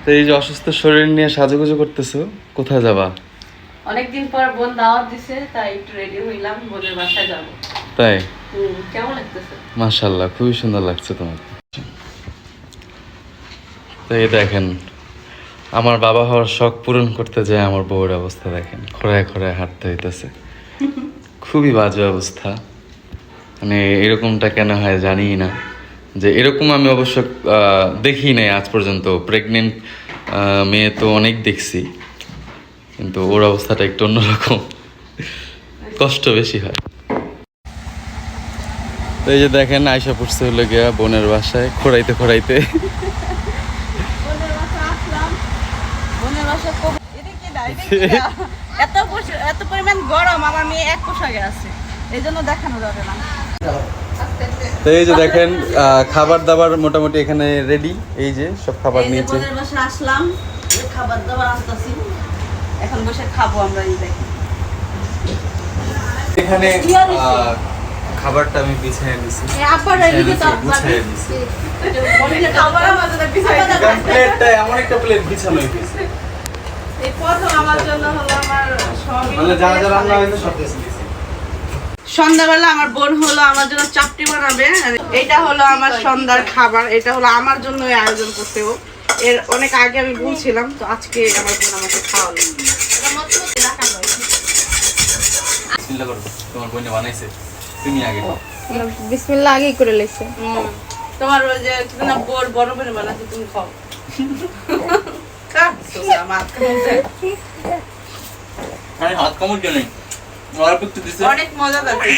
তো এই যে অসুস্থ শরীর নিয়ে সাজুগুজু করতেছো, কোথায় যাবা? অনেকদিন পর বোন দাওয়াত দিছে, তাই একটু রেডি হইলাম, বোনের বাসায় যাব। তাই? কেমন লাগতেছে? মাশাআল্লাহ, খুবই সুন্দর লাগছে তোমাকে। তো এই দেখেন, আমার বাবা হওয়ার শখ পূরণ করতে যায় আমার বউয়ের অবস্থা দেখেন, খোঁড়ায় খোঁড়ায় হাঁটতে হইতেছে। খুবই বাজে অবস্থা, মানে এরকমটা কেন হয় জানি না। যে এরকম আমি অবশ্য দেখি নাই আজ পর্যন্ত। প্রেগনেন্ট মেয়ে তো অনেক দেখছি, কিন্তু ওর অবস্থাটা একটু অন্যরকম, কষ্ট বেশি হয়। তো এই যে দেখেন, আয়সা পড়ছে হলো গিয়া বোনের বাসায় খোঁড়াইতে খোঁড়াইতে। এত পরিমাণ গরম, আমার মেয়ে এক পোশাকে আছে, এই জন্য দেখানো যাবে না। তো এই যে দেখেন, খাবার দাবার মোটামুটি এখানে রেডি। এই যে সব খাবার নিয়েছে। বোনের বাসায় আসলাম, খাবার দাবার আনতেছি, এখন বসে খাবো আমরা। এই দেখেন এখানে খাবারটা আমি বিছিয়ে দিছি। প্লেটটা এমন একটা প্লেট বিছানো হয়েছে, এই প্রথম আমার জন্য হলো আমার সবই, মানে যা যা রান্না হয়েছে সব কিছু দিছি। সন্ধ্যাবেলা আমার বোন হলো আমার জন্য চাপটি বানাবে। এটা হলো আমার সন্ধ্যার খাবার, এটা হলো আমার জন্য আয়োজন করতে। এর অনেক আগে আমি বলছিলাম, তো আজকে আমার বোন আমাকে খাওয়ালো। বিসমিল্লাহ করো, তোমার বোন বানাইছে, তুমি আগে খাও। বিসমিল্লাহ আগেই করে লইছে। তোমার ওই যে না বড় বড় বোন বানাচ্ছে, তুমি খাও। হাত কামড় জন্য অনেক মজা লাগছে।